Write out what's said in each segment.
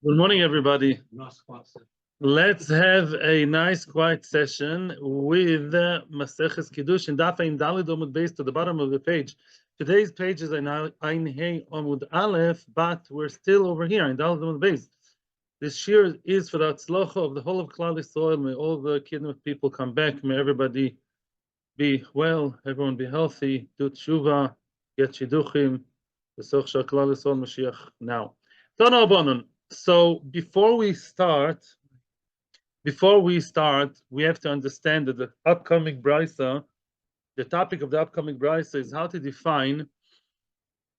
Good morning, everybody. Let's have a nice, quiet session with Maseches Kiddushin, Daf Ein Daled Amud Beis to the bottom of the page. Today's page is Ein Hey Amud Aleph, but we're still over here, Ein Daled Amud Beis. This Shiur is for the Atzlocha of the whole of Klal Yisrael. May all the Kiddush people come back. May everybody be well, everyone be healthy, do tshuva, get shidduchim, v'soch shel Klal Yisrael Mashiach now. Tana Abanon. So before we start, we have to understand that the upcoming brisa, the topic of the upcoming brisa is how to define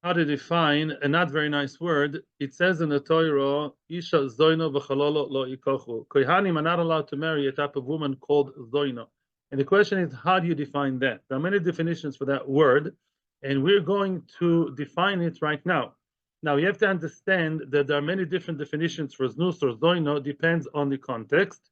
a not very nice word. It says in the Torah, Isha zonah v'chalolo lo ikochu. Kohanim are not allowed to marry a type of woman called zonah. And the question is, how do you define that? There are many definitions for that word, and we're going to define it right now. Now, you have to understand that there are many different definitions for znus or zoino, depends on the context.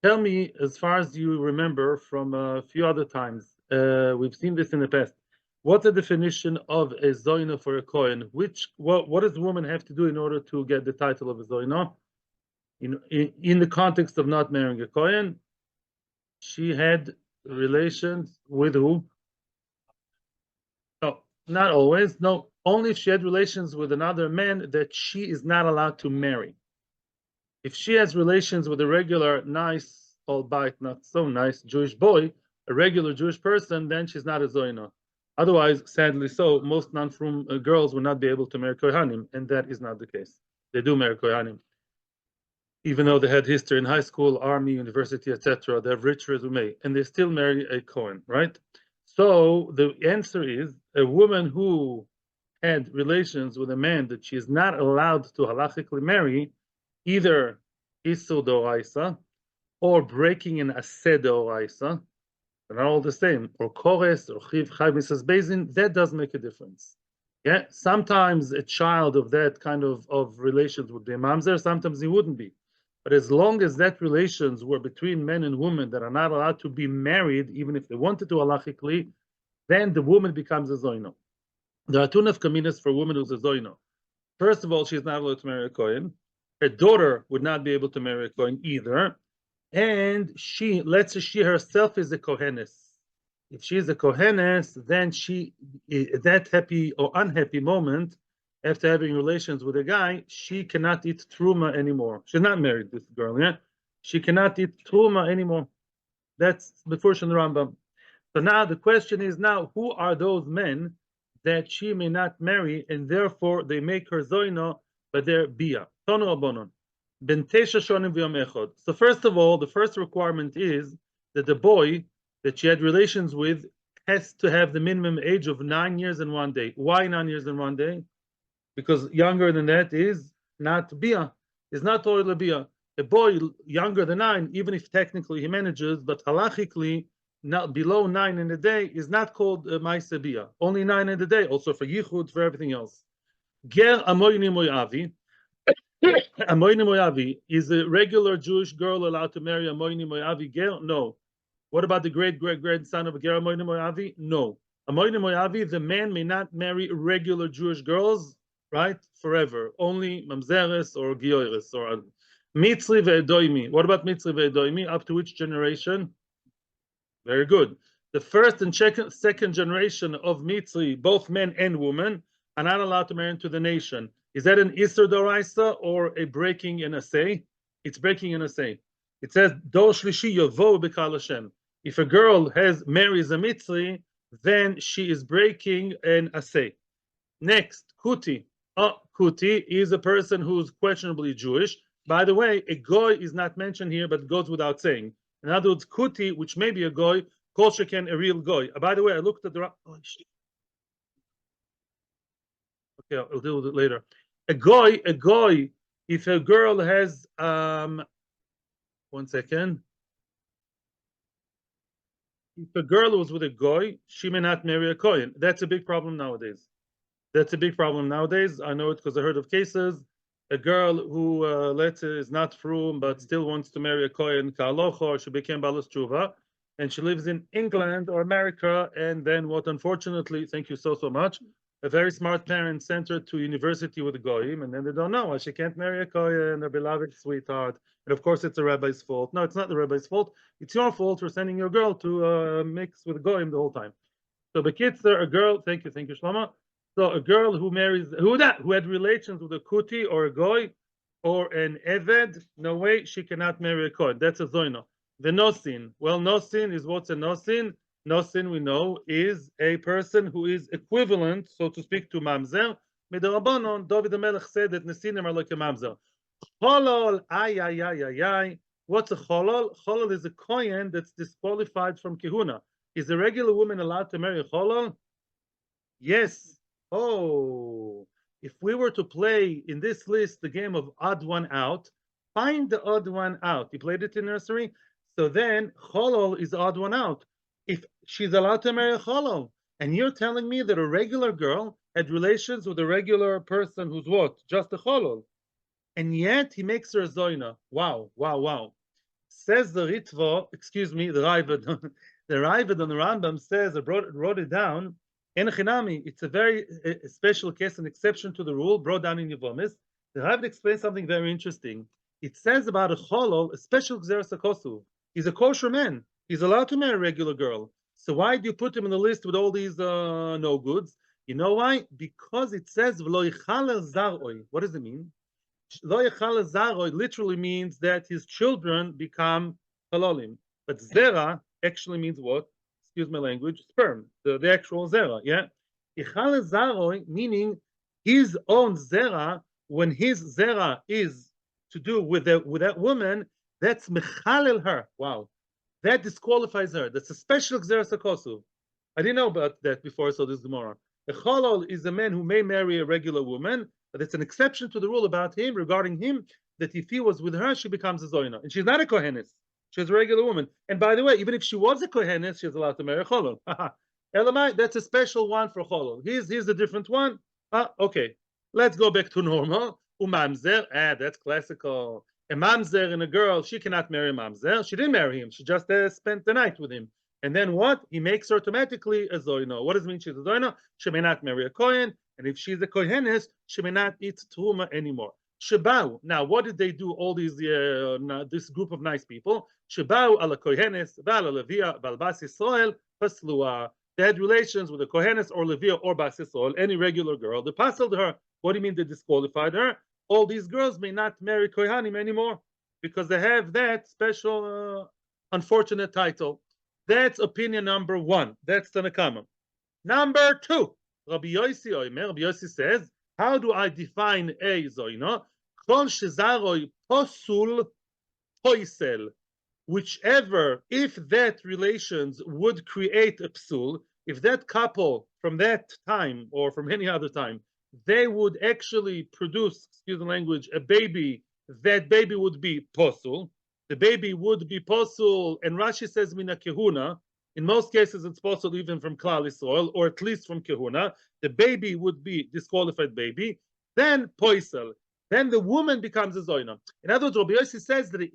Tell me, as far as you remember from a few other times, we've seen this in the past, what's the definition of a zoino for a kohen? What does the woman have to do in order to get the title of a zoino? In the context of not marrying a kohen, she had relations with who? No, not always. No, only if she had relations with another man that she is not allowed to marry. If she has relations with a regular, nice, albeit not so nice Jewish boy, a regular Jewish person, then she's not a zoina. Otherwise, sadly so, most non-frum girls will not be able to marry Kohanim, and that is not the case. They do marry Kohanim. Even though they had history in high school, army, university, etc., they have rich resume, and they still marry a Kohen, right? So the answer is a woman who had relations with a man that she is not allowed to halachically marry, either isur d'oraisa or breaking an aseh d'oraisa, they're not all the same, or kores or chiv chai misas bezin, that does make a difference. Yeah, sometimes a child of that kind of relations would be a mamzer, sometimes he wouldn't be. But as long as that relations were between men and women that are not allowed to be married, even if they wanted to halachically, then the woman becomes a zoino. There are two nafkaminas for a woman who's a zoino. First of all, she's not allowed to marry a kohen. Her daughter would not be able to marry a kohen either. And let's say she herself is a kohenes. If she is a kohenes, then that happy or unhappy moment, after having relations with a guy, she cannot eat truma anymore. She's not married, this girl, yeah? She cannot eat truma anymore. That's the first in the Rambam. So now the question is who are those men that she may not marry, and therefore they make her zoino, but they're bia. Tonu abonon. Ben tesha shonim v'yom echad. So first of all, the first requirement is that the boy that she had relations with has to have the minimum age of 9 years and 1 day. Why 9 years and 1 day? Because younger than that is not bia, is not Torah bia. A boy younger than 9, even if technically he manages, but halachically, not below 9 in a day is not called ma'aseh bia. Only 9 in a day, also for yichud, for everything else. Ger amoyni moyavi. Amoyni moyavi, is a regular Jewish girl allowed to marry a amoyni moyavi ger? No. What about the great grandson of a ger amoyni moyavi? No. Amoyni moyavi, the man may not marry regular Jewish girls, right? Forever. Only mamzeres or gioires or mitzri ve'edoimi. What about mitzri ve'edoimi? Up to which generation? Very good. The first and second generation of mitzri, both men and women, are not allowed to marry into the nation. Is that an isur d'oraisa or a breaking an aseh? It's breaking an aseh. It says, Dor shlishi yavo b'kal Hashem. If a girl marries a mitzri, then she is breaking an aseh. Next, kuti. Kuti is a person who's questionably Jewish. By the way, a goy is not mentioned here, but goes without saying. In other words, kuti, which may be a goy, kol sheken, a real goy. By the way, I looked at the. Oh, shit. Okay, I'll deal with it later. A goy. If a girl has 1 second. If a girl was with a goy, she may not marry a kohen. That's a big problem nowadays. I know it because I heard of cases. A girl who let's say is not frum but still wants to marry a kohen ka'alocha, or she became balas tshuva, and she lives in England or America, and then what? Unfortunately, thank you so much. A very smart parent sent her to university with a goyim, and then they don't know why she can't marry a kohen, their beloved sweetheart. And of course, it's the rabbi's fault. No, it's not the rabbi's fault. It's your fault for sending your girl to mix with a goyim the whole time. So the kids are a girl. Thank you, Shlomo. So a girl who marries who had relations with a kuti or a goy or an eved, no way she cannot marry a kohen. That's a zonah. The nosin. Well, nosin is what's a nosin? Nosin, we know, is a person who is equivalent, so to speak, to mamzer. Midarabanon, David the Melech said that nesinim are like a mamzer. Cholol, ay. What's a cholol? Cholol is a kohen that's disqualified from kehuna. Is a regular woman allowed to marry a cholol? Yes. Oh, if we were to play in this list the game of odd one out, find the odd one out. You played it in nursery? So then cholol is odd one out. If she's allowed to marry a cholol, and you're telling me that a regular girl had relations with a regular person who's what? Just a cholol. And yet he makes her a zonah. Wow. Says the Ritva, excuse me, the Raavad, the Raavad on the Rambam says, I wrote it down, En Chinami, it's a very special case, an exception to the rule, brought down in Yomi. The Raavad explains something very interesting. It says about a cholol, a special gzeras hakosu. He's a kosher man. He's allowed to marry a regular girl. So why do you put him on the list with all these no goods? You know why? Because it says v'lo yichalel zaroi. What does it mean? Lo yichalel zaroi literally means that his children become halolim. But zera actually means what? Excuse my language. Sperm. The actual zera. Yeah. Yichalel zaroi meaning his own zera. When his zera is to do with that woman, that's mechalel her. Wow. That disqualifies her. That's a special gzeras hakosu. I didn't know about that before, so this is Gemara. A halal is a man who may marry a regular woman, but it's an exception to the rule about him, regarding him, that if he was with her, she becomes a zonah. And she's not a kohenes. She's a regular woman. And by the way, even if she was a kohenes, she's allowed to marry a halal. Elamai, that's a special one for halal. Here's a different one. Okay. Let's go back to normal. Mamzer, that's classical. A mamzer and a girl, she cannot marry a mamzer. She didn't marry him. She just spent the night with him. And then what? He makes her automatically a zonah. What does it mean she's a zonah? She may not marry a kohen. And if she's a kohenes, she may not eat truma anymore. Shebau. Now, what did they do? All these this group of nice people. Shebau ala kohenes, val levia, val bas Yisrael, paslua. They had relations with a kohenes or levia or bas Yisrael, any regular girl. They pasled her. What do you mean they disqualified her? All these girls may not marry Kohanim anymore because they have that special unfortunate title. That's opinion number one. That's Tanakama. Number two, Rabbi Yossi says, how do I define a zoina? Kol shezaroi posul poisel. Whichever, if that relations would create a psul, if that couple from that time or from any other time, they would actually produce, excuse the language, a baby, that baby would be posul. The baby would be posul, and Rashi says mina kehuna. In most cases, it's posul even from Klal Yisrael, or at least from kehuna. The baby would be disqualified baby. Then poisel. Then the woman becomes a zoina. In other words, Rabbi Yossi says that the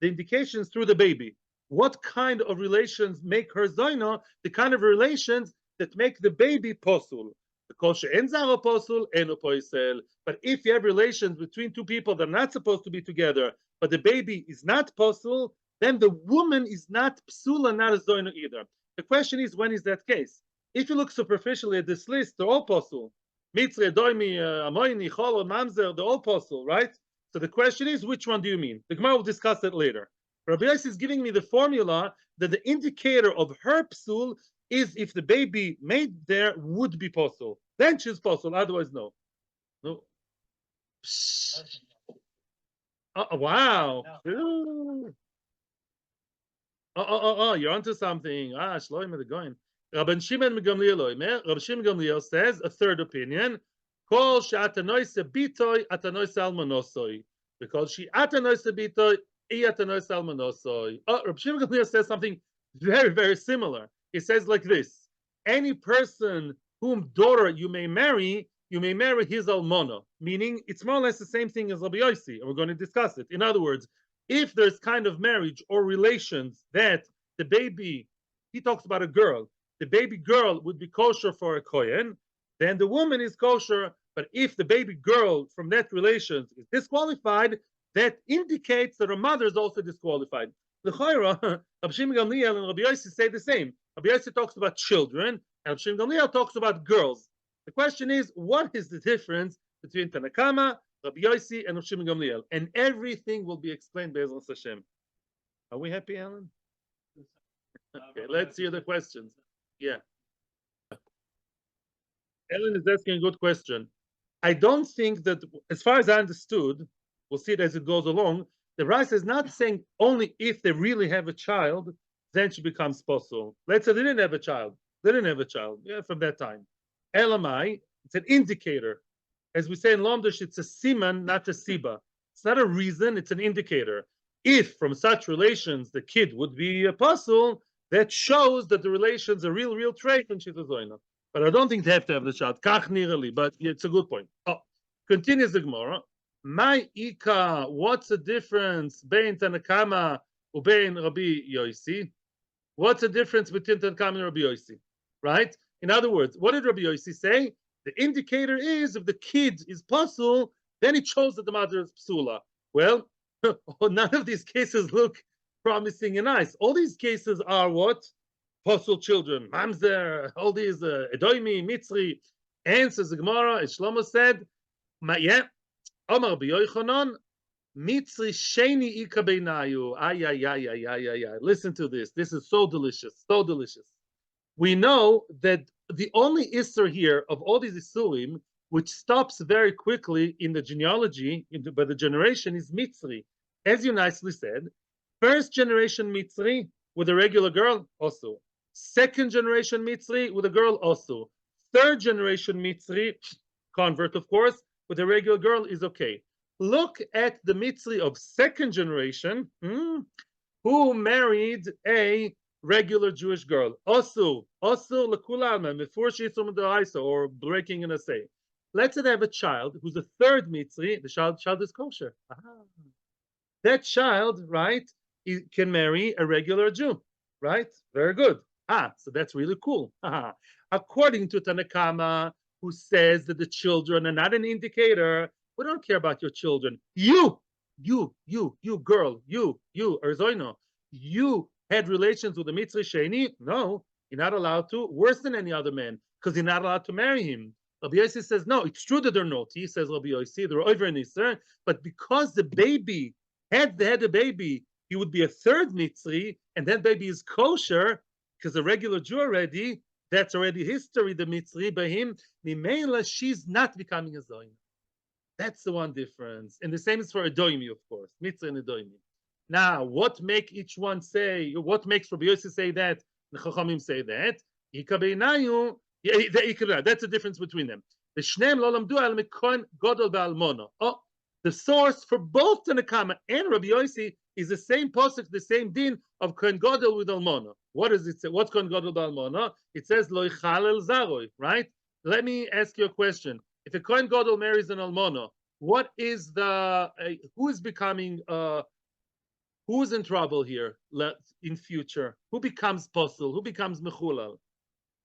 indications through the baby. What kind of relations make her zoina? The kind of relations that make the baby posul. Because posul and poisel. But if you have relations between two people that are not supposed to be together, but the baby is not posul, then the woman is not psula, not a zoina either. The question is, when is that case? If you look superficially at this list, they're all posul. Mitzre, doimi, amoini, cholol, mamzer, they're all posul, right? So the question is, which one do you mean? The Gemara will discuss that later. Rabbi Yossi is giving me the formula that the indicator of her psul is if the baby made there would be posul. Then she's posul, otherwise no. No. Wow. You're onto something. Shloim the going. Rabbi Shimon Gamliel says a third opinion. Kol she'atanoise bitoy atanoise almanosoi. Because she atanoise bitoy atanoise almanosoi. Rabbi Shimon Gamliel says something very, very similar. He says like this: any person whom daughter you may marry his almona. Meaning, it's more or less the same thing as Rabbi Yossi, and we're going to discuss it. In other words, if there's kind of marriage or relations that the baby, he talks about a girl, the baby girl would be kosher for a kohen, then the woman is kosher. But if the baby girl from that relations is disqualified, that indicates that her mother is also disqualified. L'chayra, Rabbi Shimon Gamliel and Rabbi Yossi say the same. Rabbi Yossi talks about children, and Rabbi Shimon Gamliel talks about girls. The question is, what is the difference between Tanakama, Rabbi Yossi, and Rabbi Shimon Gamliel? And everything will be explained by Be'ezras Hashem. Are we happy, Alan? Okay, let's hear the questions. Yeah. Ellen is asking a good question. I don't think that, as far as I understood, we'll see it as it goes along, the Rice is not saying only if they really have a child, then she becomes possible. Let's say they didn't have a child. They didn't have a child, yeah, from that time. Elamai, it's an indicator. As we say in Lomdish, it's a siman, not a siba. It's not a reason, it's an indicator. If from such relations the kid would be a puzzle, that shows that the relations are real trait and she's a zonah. But I don't think they have to have the child. Kach nirali, but it's a good point. Oh, continues the Gemara. My ika, what's the difference between Tanakama and Rabbi Yossi? What's the difference between Tanakama and Rabbi Yossi? Right? In other words, what did Rabbi Yossi say? The indicator is if the kid is puzzle, then it shows that the mother is psula. Well, none of these cases look promising and nice. All these cases are what? Puzzle children, mamzer, all these Yomi, Mitzri. Answers the Gemara, as Shlomo said, yeah, Omar b'Yochanan, Mitzri sheni ika beinayu. Ay. Listen to this. This is so delicious, so delicious. We know that the only Isser here of all these Isurim, which stops very quickly in the genealogy, by the generation, is Mitzri. As you nicely said, first generation Mitzri with a regular girl, also. Second generation Mitzri with a girl, also. Third generation Mitzri, convert of course, with a regular girl is okay. Look at the Mitzri of second generation, who married a regular Jewish girl. Also l'kulam, or breaking in a say. Let's say they have a child who's a third Mitzri, the child is kosher. That child, right, can marry a regular Jew, right? Very good. So that's really cool. According to Tanakama, who says that the children are not an indicator, we don't care about your children. You girl, you, Erzoino, you had relations with the Mitzri Sheni? No, you're not allowed to. Worse than any other man, because you're not allowed to marry him. Rabbi Yossi says, no, it's true that they're naughty, says Rabbi Yossi, they're over in Israel, but because the baby had a baby, he would be a third Mitzri, and that baby is kosher, because a regular Jew already, that's already history, the Mitzri, by him, Mimela, she's not becoming a Zoina. That's the one difference. And the same is for a Doimi, of course, Mitzri and a Doimi. Now, what make each one say, what makes Rabbi Yossi say that, the Chachamim say that, that's the difference between them. The Shneim lo lamdu al mikon godol ba'almona. Oh, the source for both Tanakama and Rabbi Yossi is the same posuk, the same din of Kohen Gadol with Almona. What does it say? What's Kohen Gadol b'Almona? It says Lo yichalel zaroi, right? Let me ask you a question. If a Kohen Gadol marries an Almona, what is the who is becoming who's in trouble here in future? Who becomes posel? Who becomes mechulal?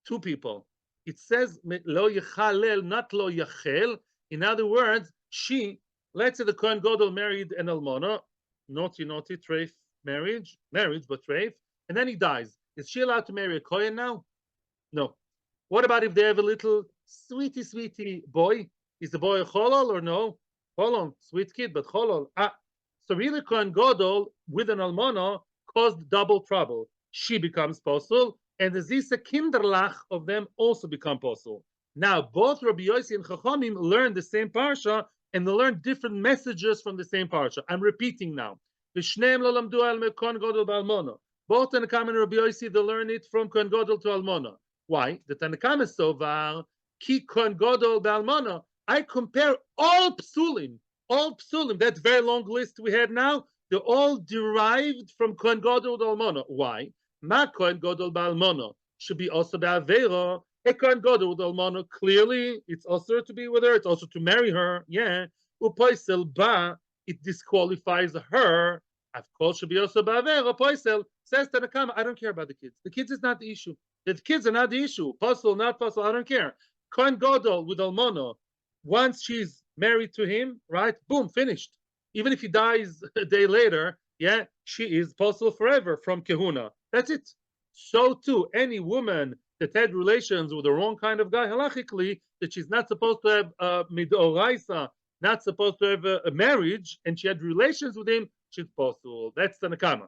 Two people. It says Lo yichalel, not Lo yachel. In other words, let's say the Kohen Gadol married an Almona, naughty, treif marriage, but treif, and then he dies. Is she allowed to marry a Kohen now? No. What about if they have a little sweetie boy? Is the boy a cholol or no? Cholol, sweet kid, but cholol. So really Kohen Gadol with an Almona caused double trouble. She becomes posel, and the Zisa Kinderlach of them also become posel. Now, both Rabbi Yossi and Chachamim learn the same parsha, and they learn different messages from the same parsha. I'm repeating now. Both Tanakam and Rabbi Yossi, they learn it from Kohen Gadol to Almona. Why? The Tanakam is so var ki Kohen Gadol b'Almona. I compare all psulim, that very long list we had now, they're all derived from Kohen Gadol to Almona. Why? Ma Kohen Gadol b'Almona should be also b'Avera. A Kohen Gadol with Almona, clearly it's also to be with her, it's also to marry her. Yeah. Upoisel ba, it disqualifies her. Of course, should be also ba'avera. Upoisel says Tanakama, I don't care about the kids. The kids is not the issue. The kids are not the issue. Puzzle, not puzzle, I don't care. Kohen Gadol with Almana, once she's married to him, right? Boom, finished. Even if he dies a day later, yeah, she is puzzle forever from Kehuna. That's it. So too, any woman that had relations with the wrong kind of guy, halachically, that she's not supposed to have midoraisa, not supposed to have a marriage, and she had relations with him, she's puzzle. That's the nakama.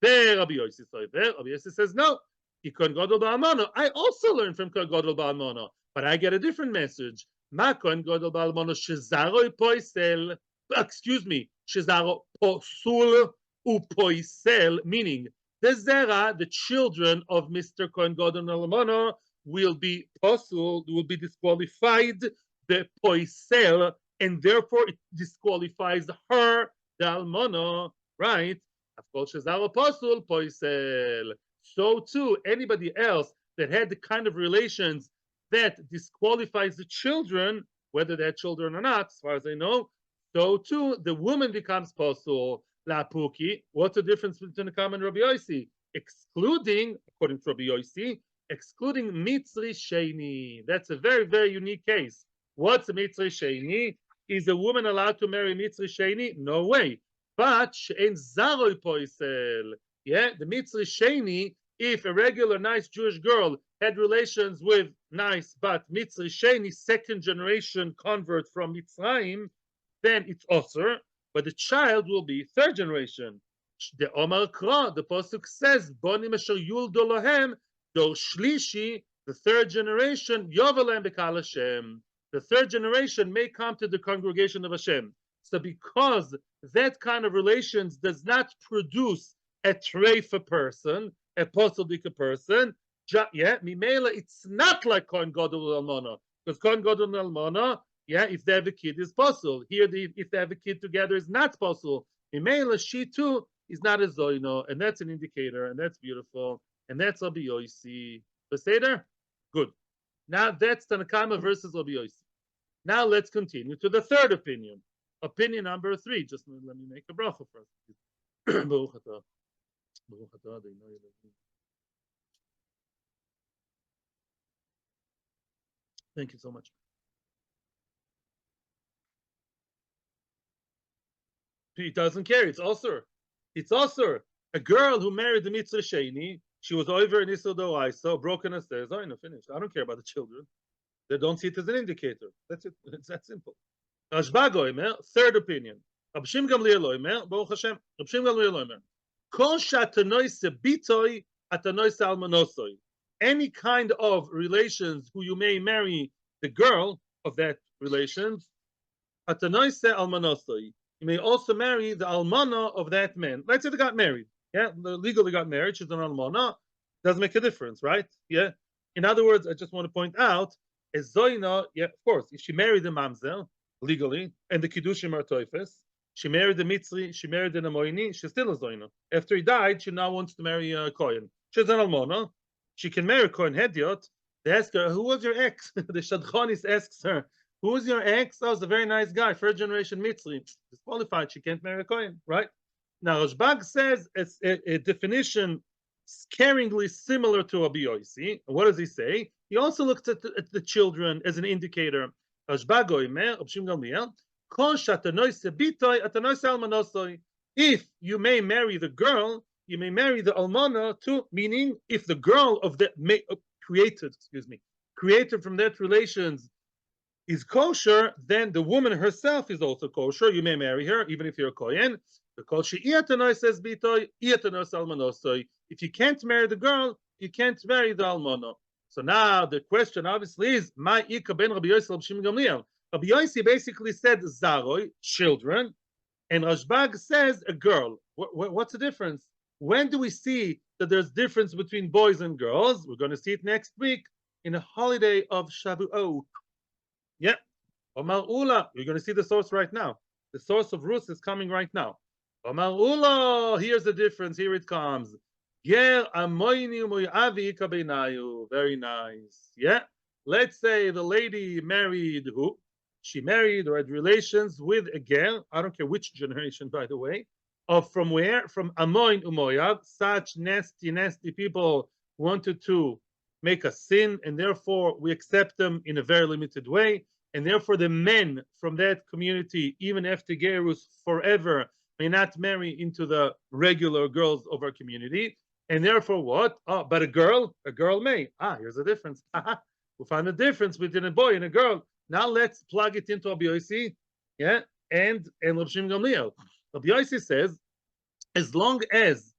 There, Rabbi Yossi says no. I also learned from Kohen Gadol Ba'almana, but I get a different message. Ma Kohen Gadol Ba'almana shezaro poisel, excuse me, shezaro posul upoisel, meaning the zera, the children of Mr. Kohen Gadol Ba'almana, will be posul, will be disqualified, the poisel, and therefore it disqualifies her, the almana, right? Of course, shezaro posul poisel. So too, anybody else that had the kind of relations that disqualifies the children, whether they're children or not, as far as I know, so too the woman becomes posul la puki. What's the difference between the common Rabbi Yossi? Excluding, according to Rabbi Yossi, excluding mitzri sheni. That's a very, very unique case. What's a mitzri sheni? Is a woman allowed to marry mitzri sheni? No way. But she'en zaroi poisel. Yeah, the mitzri sheni, if a regular nice Jewish girl had relations with nice but mitzri sheni, second generation convert from Mitzrayim, then it's osur, but the child will be third generation. The Omar Kra, the pasuk says, "Bonim asher yuldo lahem dor shlishi," the third generation, yovalem bekal Hashem. The third generation may come to the congregation of Hashem. So because that kind of relations does not produce a treifa person, a posel person, yeah, mimela, it's not like Kohen Gadol Almana, because Kohen Gadol Almana, yeah, if they have a kid, is posel. Here, if they have a kid together, is not posel. Mimela, she too is not a zonah, and that's an indicator, and that's beautiful, and that's Rabbi Yossi. Beseder? Good. Now that's Tanakama versus Rabbi Yossi. Now let's continue to the third opinion. Opinion number 3. Just let me make a bracha first. Thank you so much. He doesn't care. It's also. It's also a girl who married the mitzvah sheni. She was over in Isur Doraisa, broken her stairs. Oh, no, finished. I don't care about the children. They don't see it as an indicator. That's it. It's that simple. Rashba Goimer, third opinion. Abshim Gamliel Oimer, Baruch Hashem. Abshim Gamliel Oimer. Kol shatanoise bitoy atanoise almanosoi. Any kind of relations who you may marry the girl of that relations, atanoise almanosoi. You may also marry the almana of that man. Let's say they got married. Yeah, they legally got married. She's an almana. Doesn't make a difference, right? Yeah. In other words, I just want to point out, as zonah, yeah, of course, if she married the mamzer legally, and the Kiddushin are toifes, she married the mitzri, she married the namoini, she's still a zonah. After he died, she now wants to marry a kohen. She's an almana. She can marry Kohen Hediot. They ask her, who was your ex? The Shadchanis asks her, who was your ex? Oh, it's a very nice guy, third generation mitzri. Disqualified, she can't marry a kohen, right? Now, Rashbag says it's a definition scaringly similar to Rabbi Yossi. What does he say? He also looks at the children as an indicator. Rashbag Oimer, Abshim Gamliel, Kol shatanoise bitoy atanoise almanosoi. If you may marry the girl, you may marry the almana too. Meaning, if the girl of that created from that relations is kosher, then the woman herself is also kosher. You may marry her, even if you're a kohen. Because she says bitoy, almanosoi. If you can't marry the girl, you can't marry the almana. So now the question obviously is, my ika ben Rabbi Yossi Rabbi Gamliel. Rabbi Yossi basically said zaroi, children, and Rashbag says a girl. What's the difference? When do we see that there's difference between boys and girls? We're going to see it next week in a holiday of Shavuot. Yeah. Omar Ula, you're going to see the source right now. The source of Rus is coming right now. Omar Ula, here's the difference. Here it comes. Ger amoini moyavi kabeinayu. Very nice. Yeah. Let's say the lady married who? She married or had relations with a ger. I don't care which generation, by the way. Of from where? From Amoin Umoyav. Such nasty, nasty people wanted to make a sin, and therefore we accept them in a very limited way. And therefore, the men from that community, even after Gerus forever, may not marry into the regular girls of our community. And therefore, what? Oh, but a girl may. Here's a difference. We find a difference between a boy and a girl. Now let's plug it into Rabbi Yossi, yeah, and Rav Shimon Gamliel. Rabbi Yossi says, as long as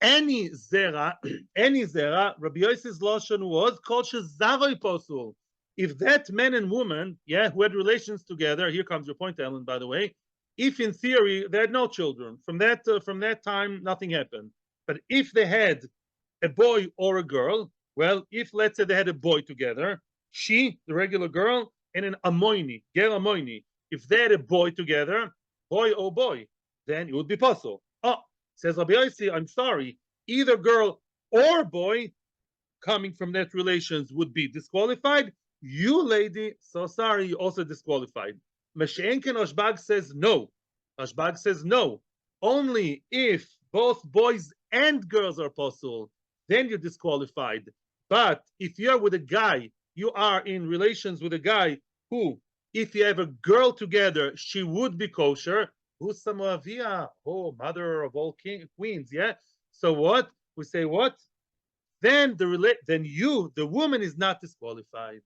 any zera, Rabbi Yossi's lashon was kol shezaroi posul. If that man and woman, yeah, who had relations together, here comes your point, Ellen, by the way. If in theory they had no children, from that time nothing happened. But if they had a boy or a girl, well, if let's say they had a boy together, she, the regular girl, and an amoini, ger amoini, if they had a boy together, boy or boy, then it would be possible. Oh, says Rabbi Yossi, I'm sorry, either girl or boy coming from that relations would be disqualified. You, lady, so sorry, you also disqualified. Mashenken Oshbag says no. Oshbag says no. Only if both boys and girls are possible, then you're disqualified. But if you're with a guy, you are in relations with a guy who, if you have a girl together, she would be kosher. Who's Samoavia? Oh, mother of all queens, yeah? So what? We say what? Then the woman is not disqualified,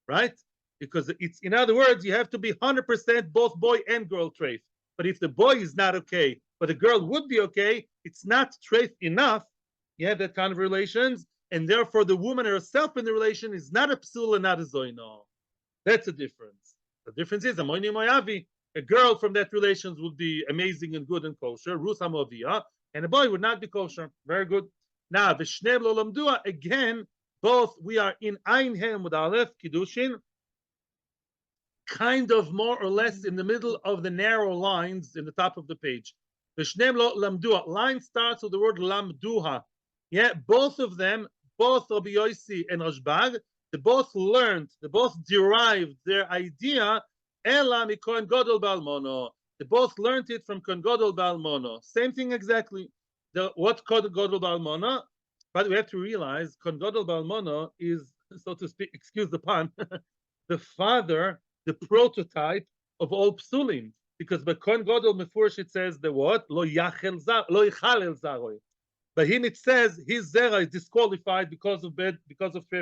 right? Because it's, in other words, you have to be 100% both boy and girl treif. But if the boy is not okay, but the girl would be okay, it's not treif enough. You have that kind of relations, and therefore the woman herself in the relation is not a psul and not a zonah. That's the difference. The difference is a girl from that relations would be amazing and good and kosher, Ruth Hamovia, and a boy would not be kosher. Very good. Now, Vishneb lo lamdua, again, both we are in Ein Hem with Aleph, Kiddushin, kind of more or less in the middle of the narrow lines in the top of the page. Vishneb lo lamdua. Line starts with the word lamduha. Yeah, both of them, both Rabbi Yossi and Rashbag, they both learned, they both derived their idea, Ela mikon godol balmono. They both learned it from kon godol balmono. Same thing exactly. What kon godol balmono? But we have to realize kon godol balmono is, so to speak, excuse the pun, the father, the prototype of all psulim. Because by kon godol mefurish it says the what? Lo yachalel zaroi. But him it says his zera is disqualified because of fair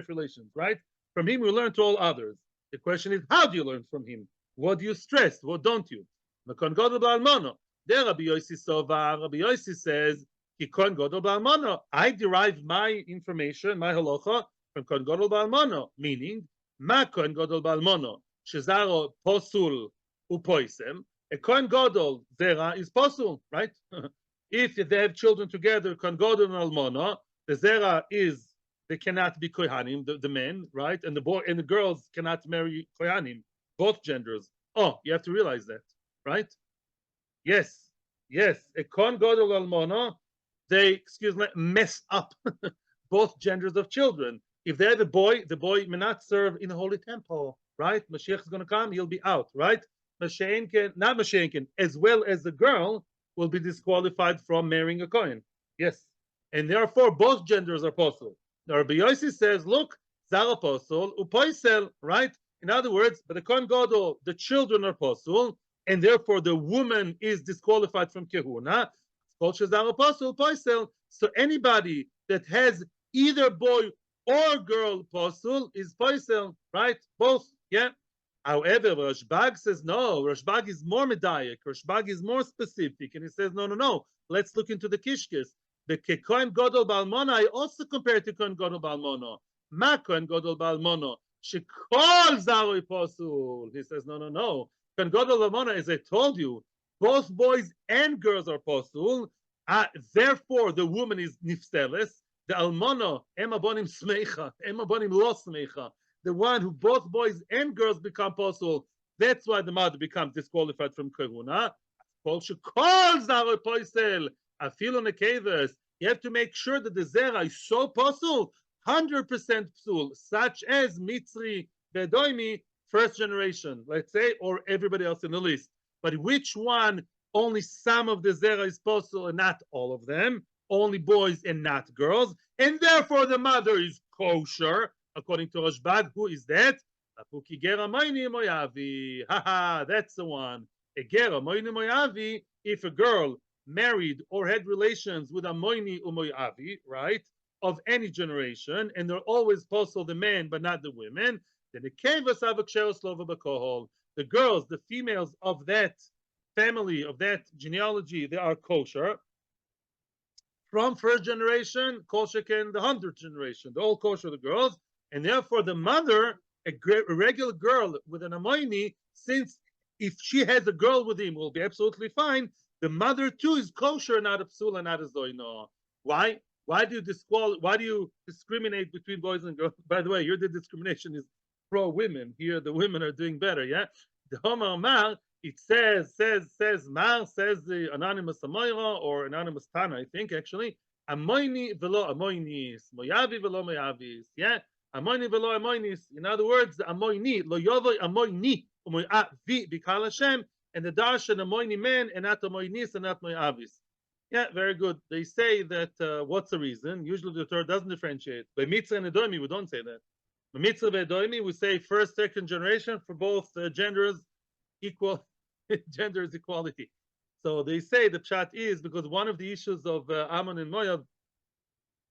relations, right? From him we learn to all others. The question is, how do you learn from him? What do you stress? What don't you? Kon godol balmono. There Rabbi Yossi Sova, Rabbi Yossi says, kon godol balmono. I derive my information, my halacha, from kon godol balmono, meaning ma kon godol balmono shezaro posul upoisem. A kon godol zera is posul, right? If they have children together, kon godol and almono, the zera is they cannot be kohanim, the men, right? And the boy and the girls cannot marry kohanim, both genders. Oh, you have to realize that, right? Yes. A kon godol almono, they, mess up both genders of children. If they have a boy, the boy may not serve in the holy temple, right? Mashiach is going to come, he'll be out, right? Not Mashiach, as well as the girl will be disqualified from marrying a Kohen. Yes. And therefore, both genders are possible. Now, Rabbi Yossi says, look, Zara possible, upoisel, right? In other words, but the Kohen Gadol, the children are possible, and therefore the woman is disqualified from Kehuna. So anybody that has either boy or girl possible is poisel, right? Both, yeah. However, Rashbag says no. Rashbag is more medayek. Rashbag is more specific, and he says no. Let's look into the kishkes. The Kohen Gadol Balmona, I also compare it to Kohen Gadol Balmono. Ma Kohen Gadol Balmono. Shekol Zaroi Posul. He says no. Kohen Gadol Balmona, as I told you, both boys and girls are posul. Therefore, the woman is nifseles. The almono emabonim smecha, emabonim lo smecha. The one who both boys and girls become posul. That's why the mother becomes disqualified from kehuna. You have to make sure that the zera is so posul, 100% psul, such as Mitzri Bedoimi, first generation, let's say, or everybody else in the list. But which one? Only some of the zera is posul and not all of them, only boys and not girls, and therefore the mother is kosher, according to Rashbag. Who is that? Haha, that's the one. If a girl married or had relations with a moini umoyavi, right, of any generation, and they're always also the men but not the women, then the girls, the females of that family, of that genealogy, they are kosher. From first generation, kosher can the 100th generation, they're all kosher, the girls, and therefore the mother, a regular girl with an amoini, since if she has a girl with him, will be absolutely fine. The mother too is kosher, not a psula, not a zoina. Why? Why do you discriminate between boys and girls? By the way, your discrimination is pro women. Here, the women are doing better. Yeah, the Homer Mar, it says the anonymous Amoira or anonymous Tana, I think actually. Amoini velo amoinis, moyavi velo moyavis. Yeah, amoini velo amoinis. In other words, the amoini lo yovoy amoini umoyavi b'kal Hashem, and the darshan amoini men and not amoinis and not moyavis. Yeah, very good. They say that what's the reason? Usually the Torah doesn't differentiate. By mitzvah and edoimi, we don't say that. By mitzvah and edoimi, we say first, second generation for both genders, equal gender is equality. So they say the pshat is because one of the issues of Ammon and Moab,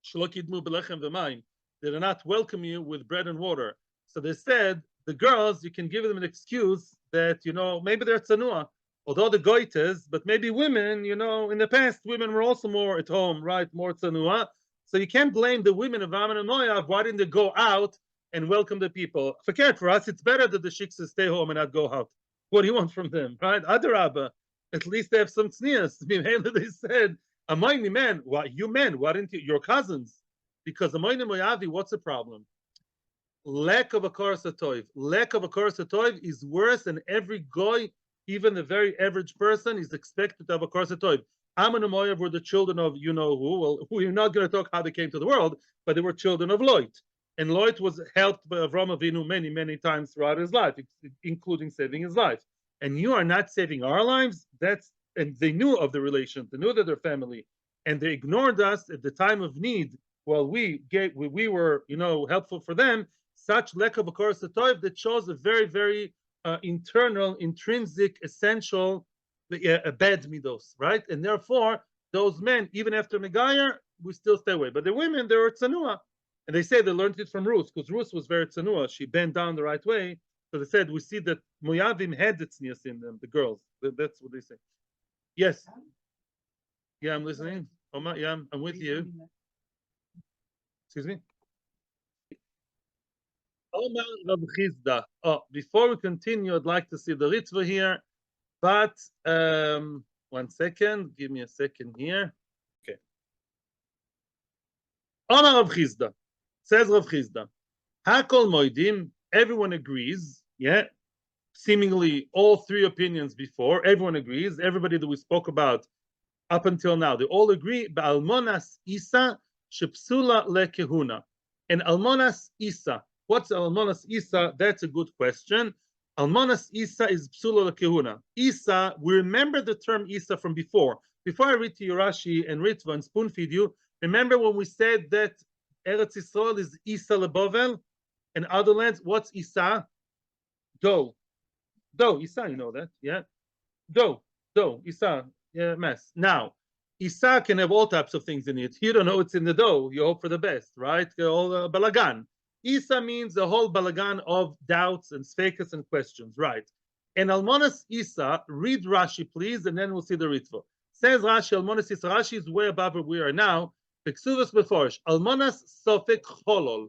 shlokidmu belechem v'mayim, they do not welcome you with bread and water. So they said the girls, you can give them an excuse that maybe they're tzanua. Although the goites, but maybe women, in the past, women were also more at home, right? More tzanua. So you can't blame the women of Ammon and Moab. Why didn't they go out and welcome the people? Forget, for us, it's better that the shiksas stay home and not go out. What do you want from them, right? Adarabba, at least they have some tznius. They said, Amayni men, what you men? Why didn't you? Your cousins. Because Amayni Moavi, what's the problem? Lack of a koras hatoiv. Lack of a koras hatoiv is worse than every goy. Even the very average person is expected to have a koras hatoiv. Ammon and Moab were the children of who. Well, we're not going to talk how they came to the world, but they were children of Lot. And Lot was helped by Avraham Avinu many times throughout his life, including saving his life. And you are not saving our lives? And they knew of the relation, they knew that they're family, and they ignored us at the time of need while we were, helpful for them. Such lack of a koras hatoiv that shows a very, very internal, intrinsic, essential, bad midos, right? And therefore, those men, even after Megayer, we still stay away. But the women, they were tzanua. And they say they learned it from Ruth, because Ruth was very tzanua. She bent down the right way. So they said, we see that Moyavim had the tznius in them, the girls. That's what they say. Yes. Yeah, I'm listening. Oma, yeah, I'm with you. Excuse me? Omar Rab Chizda. Oh, before we continue, I'd like to see the Ritva here. But 1 second. Give me a second here. Okay. Omar Rab Chizda. Says Rav Chizda, Hakol Moidim, everyone agrees, yeah, seemingly all three opinions before, everyone agrees, everybody that we spoke about up until now, they all agree, Ba'almonas Isa shepsula lekehuna. And Almonas Isa, what's Almonas Isa? That's a good question. Almonas Isa is psula lekehuna. Isa, we remember the term Isa from before. Before I read to you Rashi and Ritva and spoon feed you, remember when we said that Eretz Yisrael is Isa lebovel, and other lands, what's Isa? Do, Isa, you know that, yeah? Do, Isa, yeah, mess. Now, Isa can have all types of things in it. You don't know what's in the dough. You hope for the best, right? All balagan. Isa means the whole balagan of doubts and sfekas and questions, right? And Almonas Isa, read Rashi, please, and then we'll see the Ritva. Says Rashi, Almonas Isa, Rashi is way above where we are now. Beksuvas beforish, Almonas sofek cholol,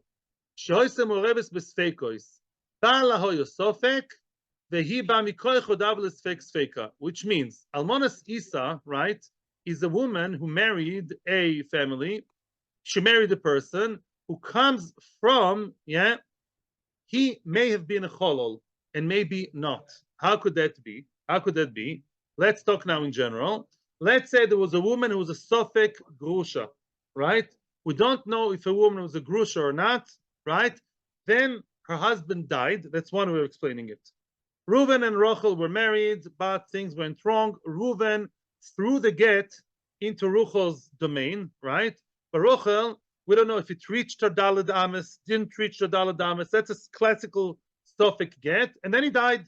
shoyse moreves besfekois, ba'ala hoyo sofek, vehi ba mikoy chodav lesfek sfeka, which means Almonas Isa, right, is a woman who married a family. She married a person who comes from, yeah, he may have been a cholol and maybe not. How could that be? How could that be? Let's talk now in general. Let's say there was a woman who was a sofek grusha. Right? We don't know if a woman was a grusha or not, right? Then her husband died. That's one way of explaining it. Reuven and Rachel were married, but things went wrong. Reuven threw the get into Ruchel's domain, right? But Ruchel, we don't know if it reached her Daled Ames, didn't reach her Daled Ames. That's a classical Sophic get. And then he died.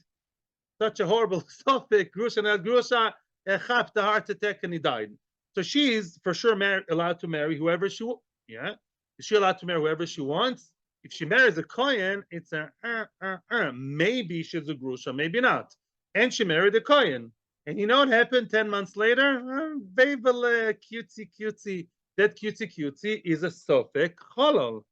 Such a horrible Sophic, Grusha and Grusha, Echap, the heart attack, and he died. So she's for sure allowed to marry whoever she wants. Yeah. Is she allowed to marry whoever she wants? If she marries a Kohen, it's a maybe she's a Grusha, maybe not. And she married a Kohen. And you know what happened 10 months later? Cutesy, cutesy. That cutesy is a Sophic halal.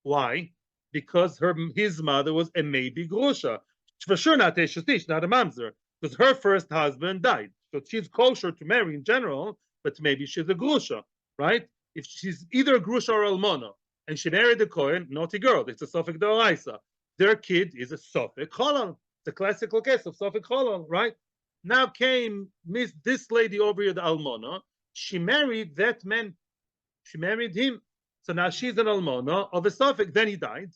Why? Because his mother was a maybe Grusha. For sure not Eshet, not a mamzer. Because her first husband died. So she's kosher to marry in general, but maybe she's a Grusha, right? If she's either a Grusha or Almona, and she married a Kohen, naughty girl, it's a Sophic D'Oraisa. Their kid is a Sophic halal. It's a classical case of Sophic halal, right? Now came this lady over here, the Almona. She married that man. She married him. So now she's an Almona of a Sophic. Then he died.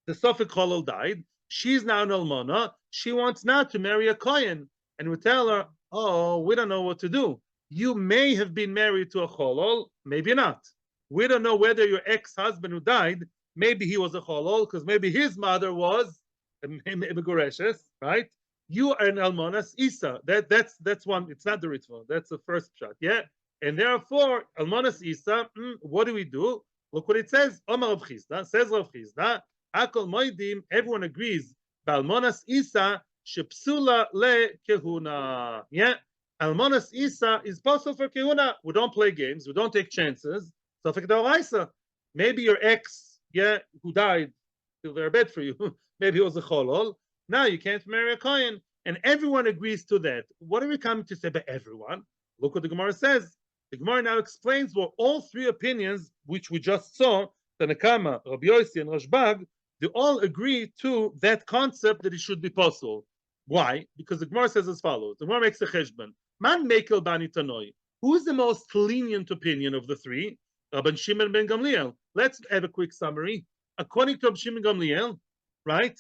The Sophic halal died. She's now an Almona. She wants now to marry a Kohen. And we tell her, oh, we don't know what to do. You may have been married to a halal, maybe not. We don't know whether your ex-husband who died, maybe he was a halal, because maybe his mother was a Megoreshes, right? You are an Almonas Isa. That's one. It's not the ritual. That's the first shot. Yeah. And therefore, Almonas Isa, what do we do? Look what it says. Omar Rav Chisda, says Rav Chisda, Akol Moedim, everyone agrees. Almonas Isa, Shepsula le Kehuna. Yeah. Almonas Isa is possible for Kehuna. We don't play games. We don't take chances. Sophic D'Oraisa. Maybe your ex, yeah, who died, feel very bad for you. Maybe he was a cholol. Now you can't marry a Kohen. And everyone agrees to that. What are we coming to say by everyone? Look what the Gemara says. The Gemara now explains what all three opinions, which we just saw, Tanakama, Rabbi Yossi, and Rashbag, they all agree to that concept that it should be possible. Why? Because the Gemara says as follows. The Gemara makes a cheshbon. Man mekel bani tanoi. Who is the most lenient opinion of the three? Rabban Shimon ben Gamliel. Let's have a quick summary. According to Rabban Shimon Gamliel, right?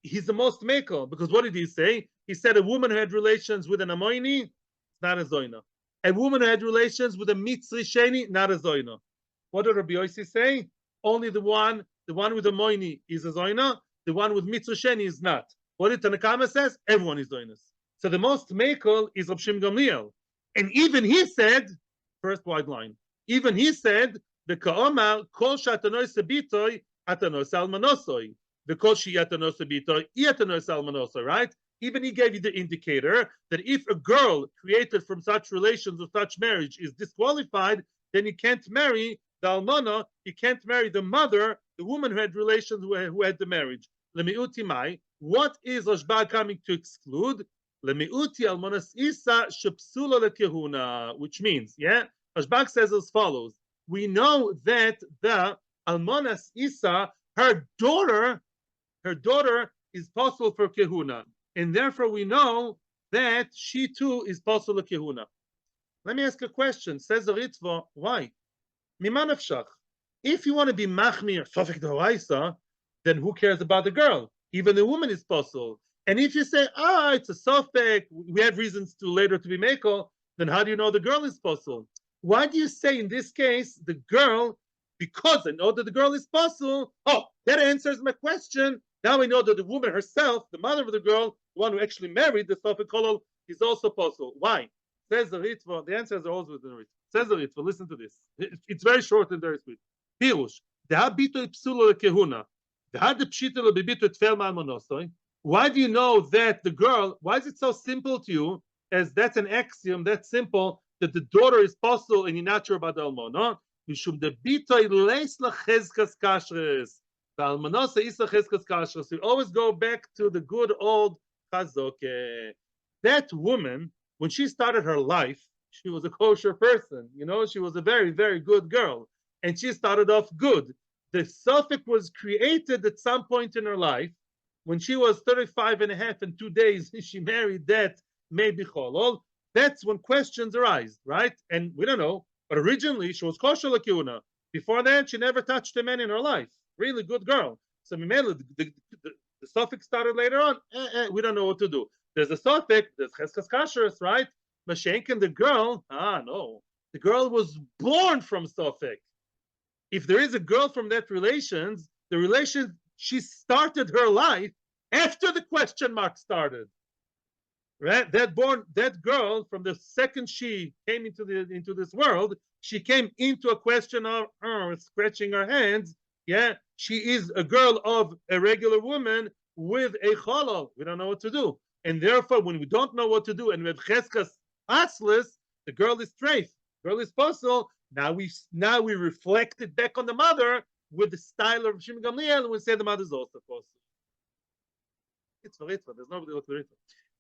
He's the most mekel because what did he say? He said a woman who had relations with an Amoini, it's not a zonah. A woman who had relations with a Mitzri Sheni, not a zonah. What did Rabbi Yossi say? Only the one with the Moini is a zonah. The one with Mitzri Sheni is not. What did Tanakama says? Everyone is zonas. So the most mekel is Rabban Shimon Gamliel, and even he said, first wide line. Even he said, the Ka'omar kol shatanos sebitoy atanos almanosoi. Because she right? Even he gave you the indicator that if a girl created from such relations or such marriage is disqualified, then he can't marry the almana, he can't marry the mother, the woman who had relations who had the marriage. Lemiuti mai, what is Rashbag coming to exclude? Lemiuti almonas isa shepsula lekehuna, which means, yeah, Rashbag says as follows. We know that the almonas isa, her daughter is possible for kehuna, and therefore we know that she too is possible for kehuna. Let me ask a question. Says the Ritva, why? Mimanafshach. If you want to be machmir Sophic D'Oraisa, then who cares about the girl? Even the woman is possible. And if you say, it's a Sophic, we have reasons to later to be mekel, then how do you know the girl is possible? Why do you say in this case the girl? Because I know that the girl is possible. Oh, that answers my question. Now we know that the woman herself, the mother of the girl, the one who actually married the Sophic Kolol, is also possible. Why? Says the Ritva. The answers are always within the Ritva. Says the Ritva. Listen to this. It's very short and very sweet. Pirush. Why do you know that the girl? Why is it so simple to you? As that's an axiom. That's simple. That the daughter is possible, and you're not sure about the almana. So we always go back to the good old chazoke. That woman, when she started her life, she was a kosher person. You know, she was a very, very good girl. And she started off good. The Sophic was created at some point in her life. When she was 35 and a half and 2 days, she married that maybe cholol. That's when questions arise, right? And we don't know. But originally, she was kosher l'kiuna. Before that, she never touched a man in her life. Really good girl. So the Sophic started later on. We don't know what to do. There's a Sophic, there's cheskes kashrus, right? Mashenkin, the girl, no. The girl was born from Sofek. If there is a girl from that relations, the relation, she started her life after the question mark started. Right? That girl, from the second she came into this world, she came into a question of scratching her hands. Yeah, she is a girl of a regular woman with a halot. We don't know what to do, and therefore, when we don't know what to do, and we have cheskas atzlis, the girl is treif, girl is possible. Now we reflect it back on the mother with the style of Shimon Gamliel, and we say the mother is also possible. It's for it. There's nobody else to read.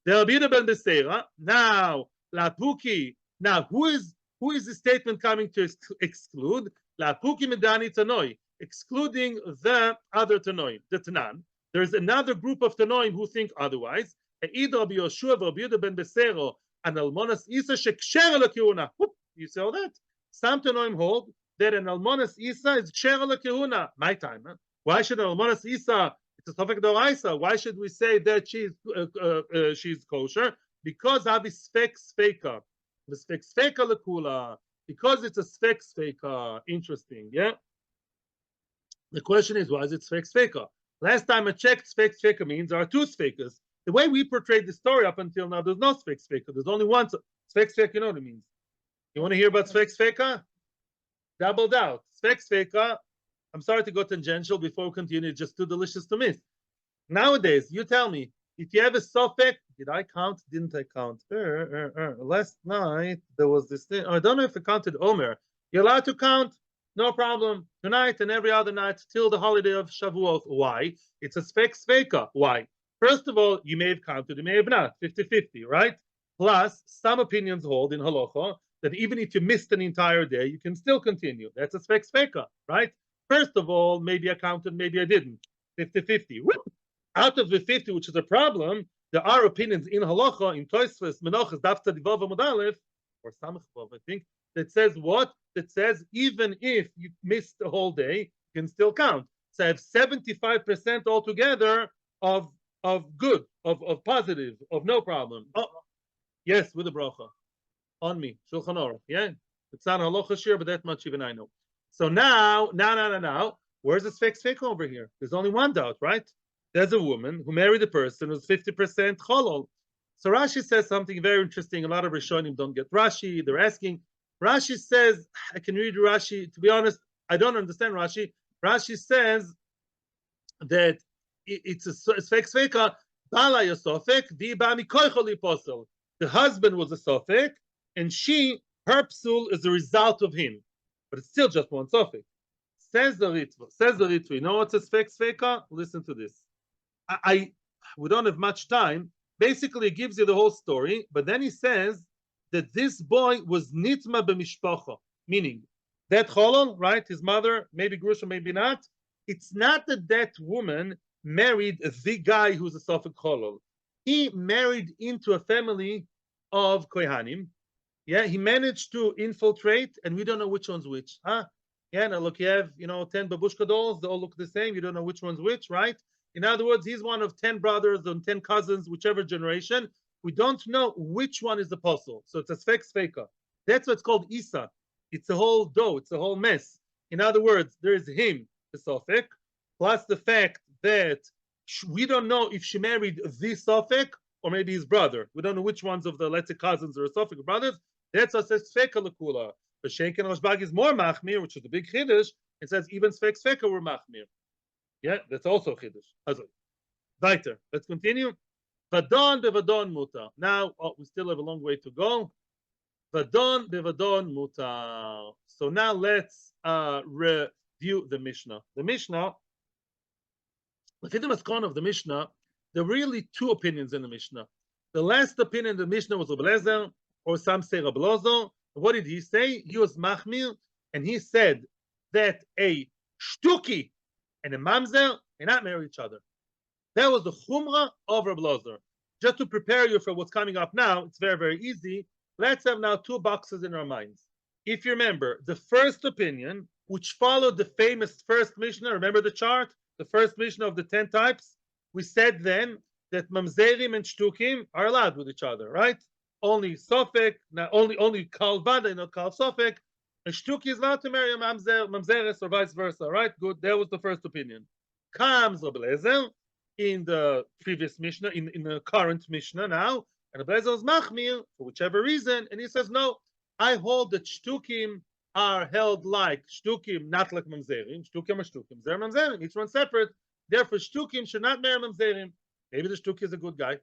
There'll be the ben Beseira. Now, Lapuki. Now, who is the statement coming to exclude? Lapuki Medani Tanoi, excluding the other Tanoi, the Tanan. There's another group of Tanoim who think otherwise. You see all that? Some Tanoim hold that an Almonas Isa is Ksher L'Kehuna. My time. Huh? Why should an Almonas Isa? It's a Sofek Doraisa. Why should we say that she's kosher? Because Avi Sfek Sfeka. The Sfek Sfeka L'Kula. Because it's a Sfek Sfeka. Interesting, yeah? The question is, why is it Sfek Sfeka? Last time I checked, Sfek Sfeka means there are two Sfekas. The way we portrayed the story up until now, there's no Sfek Sfeka. There's only one Sfek Sfeka. You know what it means. You want to hear about Sfek Sfeka? Doubled out. Sfek Sfeka. I'm sorry to go tangential before we continue. It's just too delicious to miss. Nowadays, you tell me, if you have a Sofek, did I count? Didn't I count? Last night, there was this thing. I don't know if I counted Omer. You're allowed to count? No problem. Tonight and every other night till the holiday of Shavuot. Why? It's a Sfek Sfeka. Why? First of all, you may have counted, you may have not. 50-50, right? Plus, some opinions hold in halacha that even if you missed an entire day, you can still continue. That's a Sfek Sfeka, right? First of all, maybe I counted, maybe I didn't. 50-50. Out of the 50, which is a problem, there are opinions in halacha, in Tosfos, Menachos, Daf Tzadivav Amud Aleph, or Samach Vav, I think, that says what? That says even if you missed a whole day, you can still count. So I have 75% altogether of good, of positive, of no problem. Oh, yes, with a bracha. On me. Shulchan Aruch. Yeah? It's not a halacha shiur, but that much even I know. So now, where's the Sfek Sfeka over here? There's only one doubt, right? There's a woman who married a person who's 50% halal. So Rashi says something very interesting. A lot of Rishonim don't get Rashi. They're asking. Rashi says, I can read Rashi. To be honest, I don't understand Rashi. Rashi says that it's a Sfek Sfeka, Bala Yosofek, Viba Mikoicholi Posel. The husband was a Sofek, and her psul is the result of him. But it's still just one Sofek. Says the Ritva. You know what's a Sfek Sfeka? Listen to this. We don't have much time. Basically, it gives you the whole story, but then he says that this boy was nitma b'mishpacha, meaning that cholon, right? His mother, maybe grusha, maybe not. It's not that woman married the guy who's a Sofek cholon. He married into a family of Kohanim. Yeah, he managed to infiltrate, and we don't know which one's which. Huh? Yeah, now look, you have 10 babushka dolls. They all look the same. You don't know which one's which, right? In other words, he's one of 10 brothers and 10 cousins, whichever generation. We don't know which one is the apostle. So it's a Sfek Sfeka. That's what's called Isa. It's a whole dough. It's a whole mess. In other words, there is him, the Sofek, plus the fact that we don't know if she married the Sofek or maybe his brother. We don't know which ones of the, let's say, cousins or Sofek brothers. That's a Sfeka L'Kula. But Shenken Rashbag is more Machmir, which is the big Chiddush. It says even Sfek Sfeka were Machmir. Yeah, that's also Chiddush. Weiter. Let's continue. Vadon bevadon mutar. Now, we still have a long way to go. Vadon bevadon mutar. So now let's review the Mishnah. The Mishnah, the Maskon of the Mishnah, there are really two opinions in the Mishnah. The last opinion in the Mishnah was Rabbi Lezer, or some say Rabbi Lozo. What did he say? He was Machmir, and he said that a shtuki and a mamzer cannot marry each other. That was the chumrah of Rabbi Lozer. Just to prepare you for what's coming up now, it's very, very easy. Let's have now two boxes in our minds. If you remember, the first opinion, which followed the famous first Mishnah, remember the chart? The first Mishnah of the 10 types? We said then that mamzerim and shtukim are allowed with each other, right? only Sofek, not only Kal Vada, not Kal Sofek. A shtuki is allowed to marry a mamzeres or vice versa, right? Good. That was the first opinion. Comes Rabbi Lezer in the previous Mishnah, in the current Mishnah now, and Rabbi Lezer is machmir for whichever reason, and he says, no, I hold that shtukim are held like shtukim, not like mamzerim. Shtukim are shtukim, they're mamzerim, each one separate. Therefore, shtukim should not marry mamzerim. Maybe the shtuki is a good guy.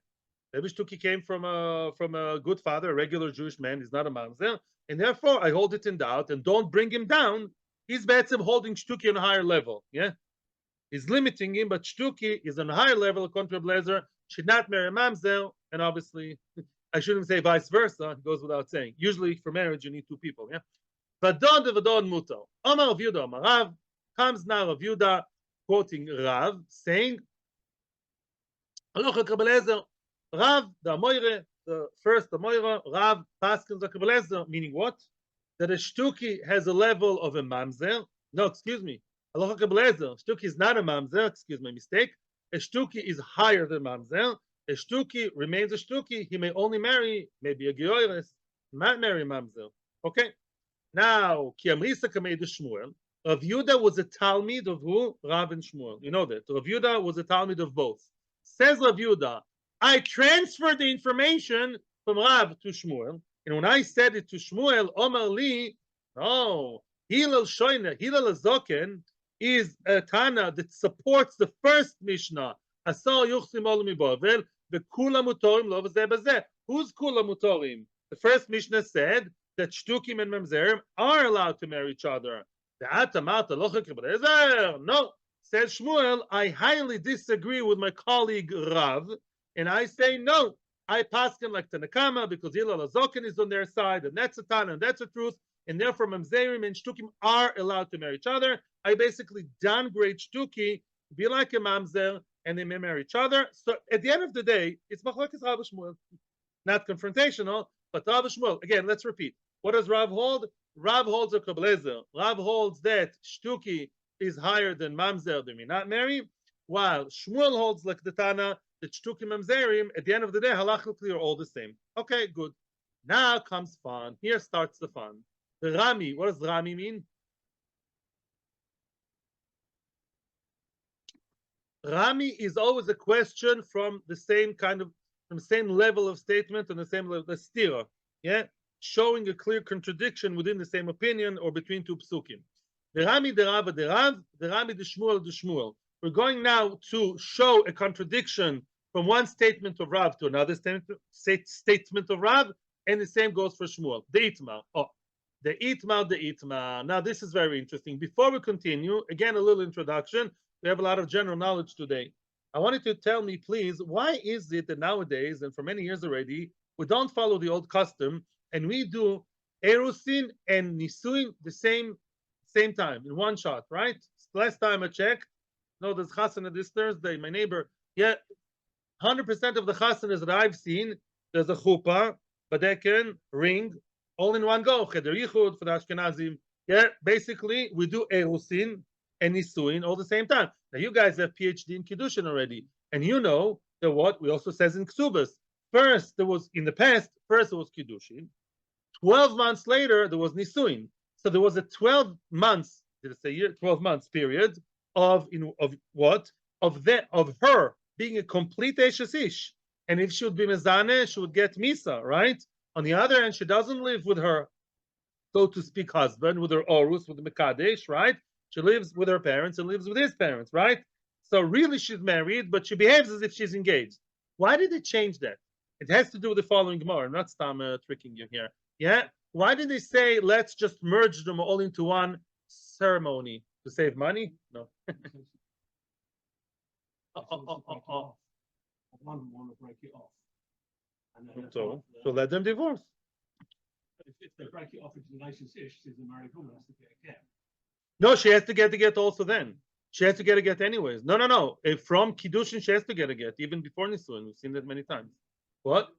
Maybe shtuki came from a good father, a regular Jewish man. He's not a mamzer, and therefore I hold it in doubt and don't bring him down. He's better holding shtuki on a higher level. Yeah, he's limiting him, but shtuki is on a higher level. According to Blazer, should not marry mamzer, and obviously, I shouldn't say vice versa. It goes without saying. Usually, for marriage, you need two people. Yeah. Vadon de vadon muto. Omar Rav Yehuda Omar Rav. Comes now Rav Yehuda quoting Rav, saying, halachic Rabbi Rav, the Amoire, the first Amoire, Rav, Paskins, Rabbi Lezer, meaning what? That a shtuki has a level of a mamzer. No, excuse me. Halachic Rabbi Lezer, shtuki is not a mamzer, excuse my mistake. A shtuki is higher than mamzer. A shtuki remains a shtuki. He may only marry, maybe a geoires, not marry mamzer. Okay? Now, Ki Amrisa Kamei de Shmuel, Rav Yehuda was a Talmid of who? Rav and Shmuel. You know that. Rav Yehuda was a Talmid of both. Says Rav Yehuda, I transferred the information from Rav to Shmuel, and when I said it to Shmuel, Omar Li, no, Hillel Shoyne, Hillel Azoken is a Tana that supports the first Mishnah. Asar Yuchsim Ol Mibovel, the Kula Mutorim Lo V'zeh B'zeh. Who's Kula Mutorim? The first Mishnah said that Shtukim and Mamzerim are allowed to marry each other. No, says Shmuel, I highly disagree with my colleague Rav, and I say no. I pass him like Tanakama because Hillel Azoken is on their side, and that's a Tana, and that's the truth, and therefore Mamzerim and Shtukim are allowed to marry each other. I basically downgrade Shtuki, be like a Mamzer, and they may marry each other. So at the end of the day, it's Machlokes Rav Shmuel, not confrontational, but Rav Shmuel. Again, let's repeat. What does Rav hold? Rav holds a Kablezer. Rav holds that Shtuki is higher than Mamzer, they may not marry, while Shmuel holds like the Tana that Shtuki Mamzerim, at the end of the day, halachically are all the same. Okay, good. Now comes fun. Here starts the fun. The Rami, what does Rami mean? Rami is always a question from the same kind of, from the same level of statement and the same level, the stira, yeah, showing a clear contradiction within the same opinion or between two psukim. The Rami, the Rav, the Rav, the Rami, the Shmuel, the Shmuel. We're going now to show a contradiction from one statement of Rav to another statement of Rav, and the same goes for Shmuel. The Itmar. Oh, the Itmar, the Itmar. Now, this is very interesting. Before we continue, again, a little introduction. We have a lot of general knowledge today. I wanted to tell me, please, why is it that nowadays, and for many years already, we don't follow the old custom, and we do Erusin and Nisuin the same time, in one shot, right? Last time I checked, no, there's Chasana this Thursday, my neighbor, yeah, 100% of the Chasanas that I've seen, there's a chuppah, badeken, ring, all in one go, Cheder Yichud for the Ashkenazim. Yeah, basically, we do Erusin and Nisuin all the same time. Now, you guys have PhD in Kiddushin already, and you know that what we also says in Ksubas. First, there was, in the past, first it was Kiddushin. 12 months later, there was Nisuin. So there was a 12 months, did I say year? 12 months period of what? Of her being a complete Eshes Ish. And if she would be Mezaneh, she would get Misa, right? On the other hand, she doesn't live with her, so to speak, husband, with her Orus, with the Mekadesh, right? She lives with her parents and lives with his parents, right? So really she's married, but she behaves as if she's engaged. Why did they change that? It has to do with the following Gemara. I'm not tricking you here. Yeah? Why did they say, let's just merge them all into one ceremony? To save money? No. One want to break it off. So let them divorce. If they break it off into relations, she's a married woman, has to get a get. No, she has to get a get also then. She has to get a get anyways. No. If from Kiddushin, she has to get a get, even before Nisuin. We've seen that many times. What?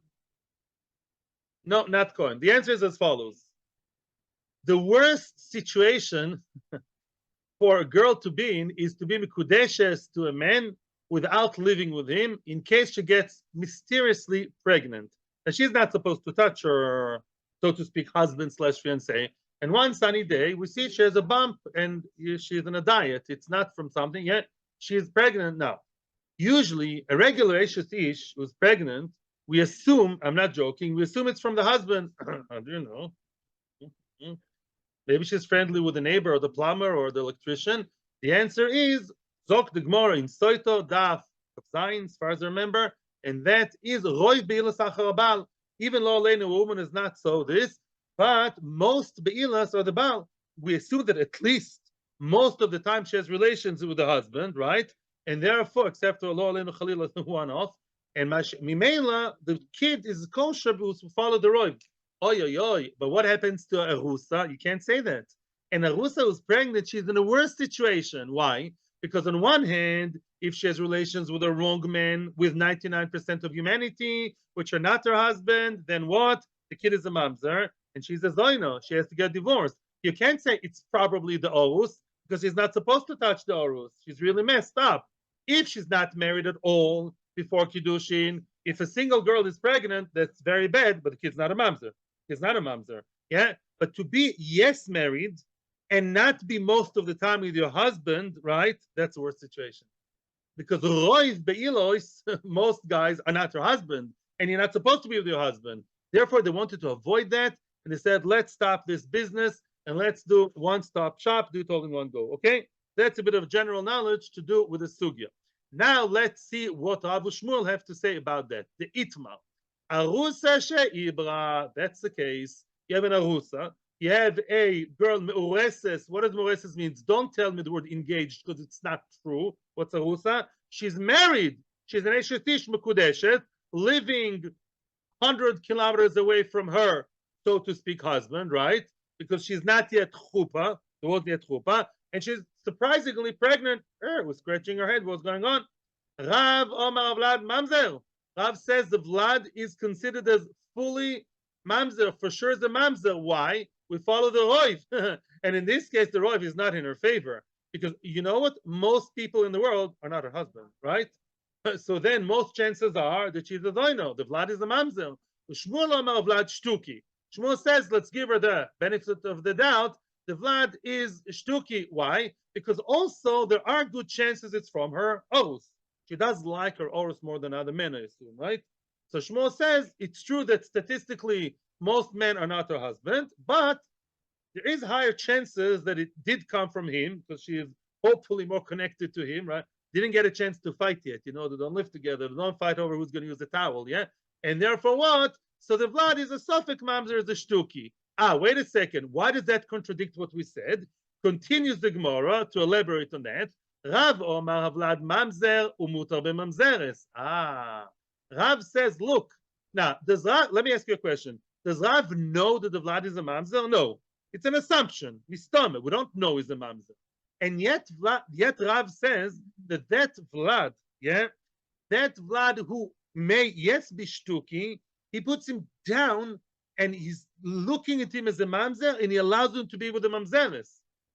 No, not Cohen. The answer is as follows. The worst situation for a girl to be in is to be mikudeshes to a man without living with him in case she gets mysteriously pregnant. and she's not supposed to touch her, so to speak, husband slash fiance. And one sunny day, we see she has a bump and she's on a diet. It's not from something yet. She's pregnant now. Usually, a regular Eshes Ish who's pregnant, we assume, I'm not joking, we assume it's from the husband. How do you know? Maybe she's friendly with the neighbor or the plumber or the electrician. The answer is Zok the Gemara in Soito Daf of Science, as far as I remember, and that is Roy Beilas Achar Baal. Even though a woman is not so this, but most Beilas are the Baal. We assume that at least most of the time she has relations with the husband, right? And therefore, except for Allah Aleinu Chalila, one off, and Mimela, the kid is kosher who follow the Roy. Oy, oy, oy. But what happens to a Rusa? You can't say that. And a Rusa who's pregnant, she's in a worse situation. Why? Because on one hand, if she has relations with a wrong man with 99% of humanity, which are not her husband, then what? The kid is a mamzer, and she's a zonah. She has to get divorced. You can't say it's probably the orus, because she's not supposed to touch the orus. She's really messed up. If she's not married at all before Kiddushin, if a single girl is pregnant, that's very bad, but the kid's not a mamzer. Is not a mamzer, yeah. But to be married and not be most of the time with your husband, right? That's a worse situation. Because roiv beilos, most guys are not your husband, and you're not supposed to be with your husband. Therefore, they wanted to avoid that, and they said, "Let's stop this business and let's do one-stop shop, do it all in one go." Okay, that's a bit of general knowledge to do with the sugya. Now let's see what Abu Shmuel have to say about that. The itmar. Arusa she'ibra, that's the case. You have an arusa. You have a girl, me'ureses. What does me'ureses means? Don't tell me the word engaged because it's not true. What's arusa? She's married. She's an Eshes Ish mekudeshet, living 100 kilometers away from her, so to speak, husband, right? Because she's not yet chuppah. There wasn't yet chuppah. And she's surprisingly pregnant. Was scratching her head. What's going on? Rav Omar Vlad Mamzer. Rav says the Vlad is considered as fully mamzer, for sure is a mamzer. Why? We follow the roiv. And in this case, the roiv is not in her favor. Because you know what? Most people in the world are not her husband, right? So then most chances are that she's a zonah. The Vlad is a mamzer. Shmuel Omar Vlad shtuki. Shmuel says, let's give her the benefit of the doubt. The Vlad is shtuki. Why? Because also there are good chances it's from her orus. She does like her orus more than other men, I assume, right? So Shmuel says it's true that statistically most men are not her husband, but there is higher chances that it did come from him because she is hopefully more connected to him, right? Didn't get a chance to fight yet, you know, they don't live together, they don't fight over who's going to use the towel, yeah? And therefore what? So the Vlad is a suffix mamzer, is a shtuki. Wait a second, why does that contradict what we said? Continues the Gemara to elaborate on that. Rav Omar Vlad mamzer umutar b'mamzeres. Rav says, look, now, does Rav, let me ask you a question. Does Rav know that the Vlad is a mamzer? No. It's an assumption. We don't know he's a mamzer. And yet Rav says that Vlad, yeah, that Vlad who may, yes, be shtuki, he puts him down and he's looking at him as a mamzer and he allows him to be with the mamzeres,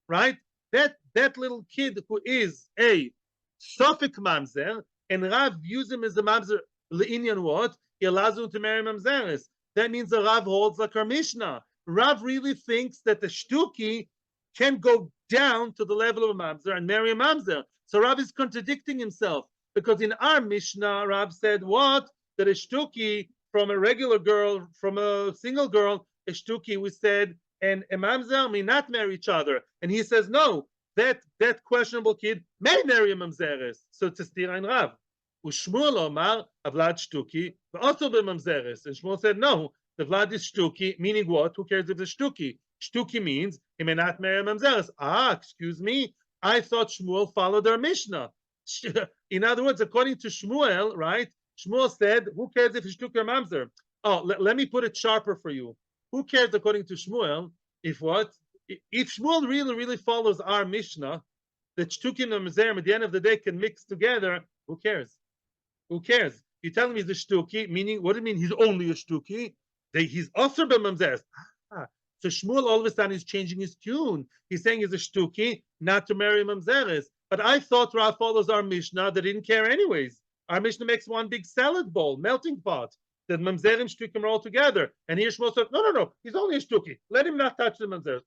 right? That little kid who is a suffix mamzer and Rav views him as a mamzer, le'inyan what? He allows him to marry mamzeres. That means the Rav holds like our Mishnah. Rav really thinks that the shtuki can go down to the level of a mamzer and marry a mamzer. So Rav is contradicting himself because in our Mishnah, Rav said what? That a shtuki from a regular girl, from a single girl, a shtuki, we said, and a mamzer may not marry each other. And he says, no, that questionable kid may marry a mamzeres. So it's a stira in Rav. Ushmuel Omar, a Vlad shtuki, but also be mamzeres. And Shmuel said, no, the Vlad is shtuki, meaning what? Who cares if it's shtuki? Shtuki means he may not marry a mamzeres. Excuse me. I thought Shmuel followed our Mishnah. In other words, according to Shmuel, right? Shmuel said, who cares if it's shtuki or mamzer? Let me put it sharper for you. Who cares, according to Shmuel, if what? If Shmuel really follows our Mishnah, that shtuki and mamzer at the end of the day can mix together, who cares? Who cares? You tell me he's a shtuki, meaning, what do you mean he's only a shtuki? He's also be mamzeres. So Shmuel all of a sudden is changing his tune. He's saying he's a shtuki, not to marry mamzeres. But I thought Rav follows our Mishnah that didn't care anyways. Our Mishnah makes one big salad bowl, melting pot. that mamzerim shtukim are all together. And here Shmuel said, no, he's only a shtuki. Let him not touch the mamzer.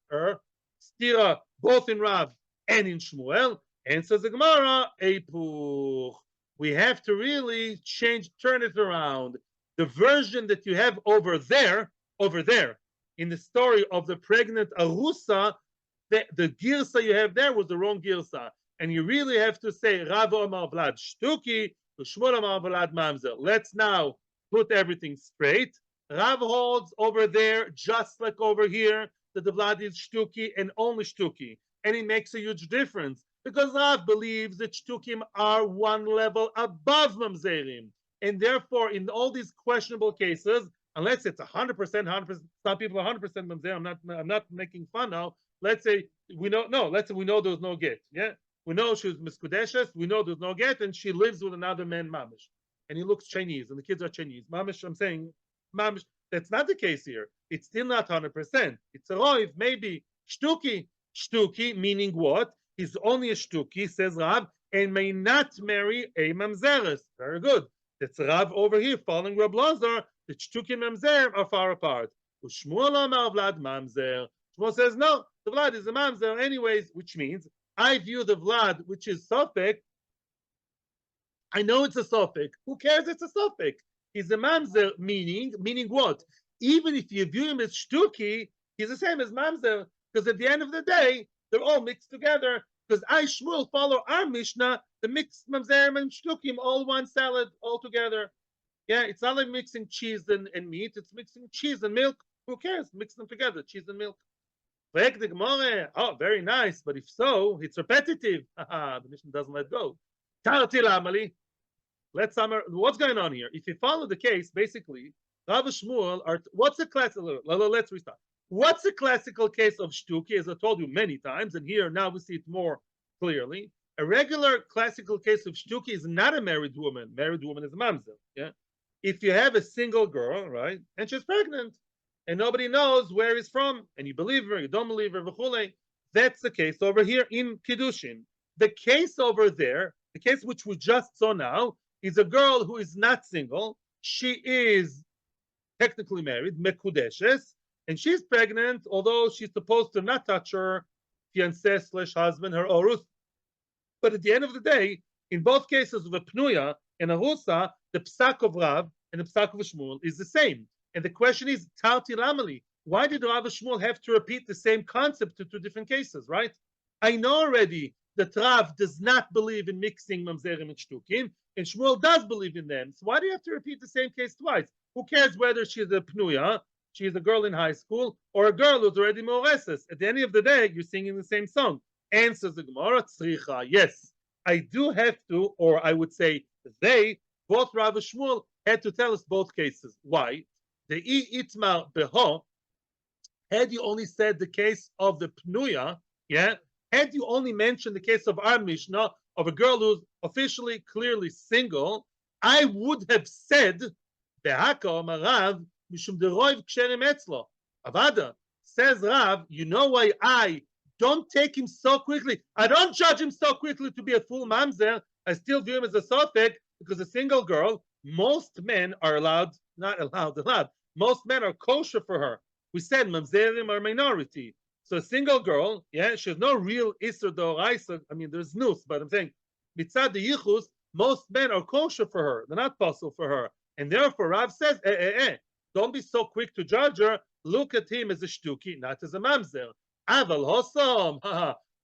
Stira, both in Rav and in Shmuel. And says the Gemara, Eipuch. We have to really turn it around. The version that you have over there, in the story of the pregnant Arusa, the girsa you have there was the wrong girsa. And you really have to say, Rav Omar Vlad Shtuki, Shmuel Omar Vlad Mamzer. Let's now put everything straight. Rav holds over there, just like over here, that the Vlad is Shtuki and only Shtuki. And it makes a huge difference. Because Rav believes that Shtukim are one level above Mamzerim. And therefore, in all these questionable cases, unless it's 100%, some people are 100% Mamzer, I'm not making fun now. Let's say we know there's no get. Yeah? We know she was miskudeshes, we know there's no get, and she lives with another man, mamish. And he looks Chinese, and the kids are Chinese. Mamish, I'm saying, mamish, that's not the case here. It's still not 100%. It's a roiv, maybe shtuki. Shtuki, meaning what? He's only a shtuki, says Rav, and may not marry a mamzeres. Very good. That's Rav over here, following Rab Lazar. The shtuki and mamzer are far apart. Shmuel Amar Vlad mamzer. Shmuel says, no, the Vlad is a mamzer anyways, which means I view the Vlad, which is Sofek. I know it's a Sofek. Who cares? It's a Sofek. He's a mamzer, meaning what? Even if you view him as shtuki, he's the same as mamzer, because at the end of the day, they're all mixed together. Because I, Shmuel, follow our Mishnah, the mixed mamzerim and shtukim, all one salad, all together. Yeah, it's not like mixing cheese and meat. It's mixing cheese and milk. Who cares? Mix them together, cheese and milk. Oh, very nice. But if so, it's repetitive. The Mishnah doesn't let go. Let's summarize. What's going on here? If you follow the case, basically, Rav and Shmuel are. What's the classical? Let's restart. What's the classical case of shtuki? As I told you many times, and here now we see it more clearly. A regular classical case of shtuki is not a married woman. Married woman is a mamzer. Yeah. If you have a single girl, right, and she's pregnant, and nobody knows where he's from, and you believe her, you don't believe her, that's the case over here in Kiddushin. The case over there, the case which we just saw now, is a girl who is not single. She is technically married, mekudeshes, and she's pregnant, although she's supposed to not touch her fiancé/husband, her orus. But at the end of the day, in both cases of a pnuya and a rusa, the psak of Rav and the psak of Shmuel is the same. And the question is, Tarti Lamali, why did Rav and Shmuel have to repeat the same concept to two different cases, right? I know already that Rav does not believe in mixing mamzerim and shtukim, and Shmuel does believe in them. So why do you have to repeat the same case twice? Who cares whether she's a pnuya, she's a girl in high school, or a girl who's already moreses? At the end of the day, you're singing the same song. Answers the Gemara, tzricha. Yes, I do have to, or I would say they, both Rav and Shmuel, had to tell us both cases. Why? The itmar beho, had you only said the case of the pnuya, yeah, had you only mentioned the case of our Mishnah, of a girl who's officially, clearly single, I would have said, Behaka Rav, Mishum deroiv ksherim etzlo. Avada, says Rav, you know why I don't take him so quickly? I don't judge him so quickly to be a full mamzer. I still view him as a sofek, because a single girl, most men are allowed. Most men are kosher for her. We said mamzerim are minority. So a single girl, yeah, she has no real isur d'oraisa. I mean, there's nus, but I'm saying, mitzad the yichus, most men are kosher for her. They're not possible for her. And therefore, Rav says, don't be so quick to judge her. Look at him as a shtuki, not as a mamzer. Aval hosom,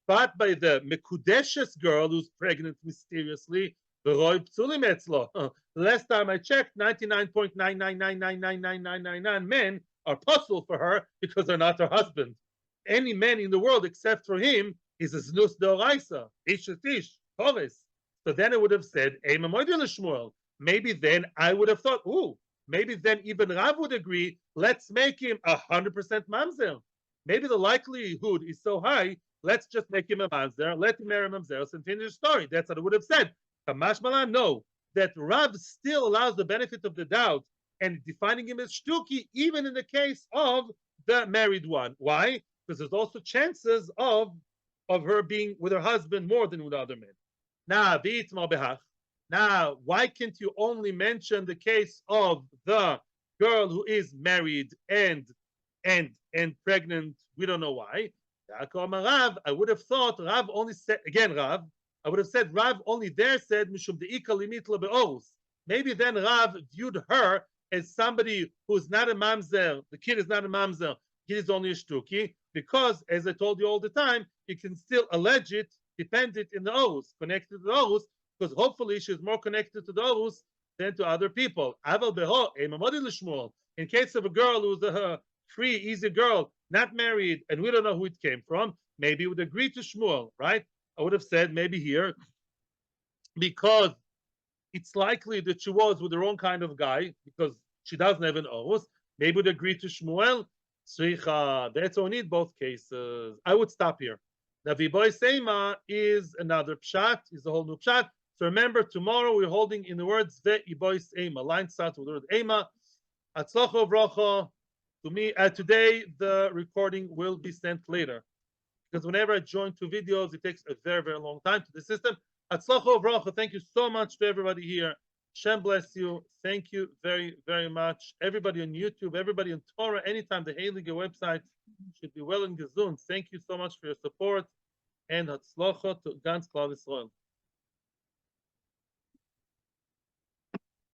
but by the mekudeshes girl who's pregnant mysteriously, the roy psulim etzlo. Last time I checked, 99.999999999 men are possible for her because they're not her husband. Any man in the world except for him is a znus deoraisa, ish etish, Torres. So then I would have said, Shmuel. Maybe then I would have thought, maybe then even Rav would agree, let's make him 100% mamzer. Maybe the likelihood is so high, let's just make him a mamzer, let him marry mamzer, and finish the story. That's what I would have said. Kamash Malan, no. That Rav still allows the benefit of the doubt and defining him as shtuki, even in the case of the married one. Why? Because there's also chances of her being with her husband more than with other men. Now, Now, why can't you only mention the case of the girl who is married and pregnant? We don't know why. Rav, I would have thought Rav only said again. Rav, I would have said Rav only there said mishum deika limitla be'orus. Maybe then Rav viewed her as somebody who's not a mamzer. The kid is not a mamzer. He is only a shtuki because, as I told you all the time, you can still allege it, depend it in the orus, connected to the orus, because hopefully she's more connected to the orus than to other people. In case of a girl who's a free, easy girl, not married, and we don't know who it came from, maybe would agree to Shmuel, right? I would have said maybe here, because it's likely that she was with the wrong kind of guy, because she doesn't have an orus. Maybe would agree to Shmuel. That's all need both cases. I would stop here. The Viboy Seima is another pshat, is a whole new pshat. So remember, tomorrow we're holding in the words Ve Iboy Seima. Line starts with the word Ema. Atzlocho Vrocho. To me, today the recording will be sent later. Because whenever I join two videos, it takes a very, very long time to the system. Atzlocho Vrocho. Thank you so much to everybody here. Shem bless you. Thank you very, very much. Everybody on YouTube, everybody on Torah, anytime the Heilige website should be well and gesund. Thank you so much for your support. And Hatzlocha to Gans Klal Yisrael.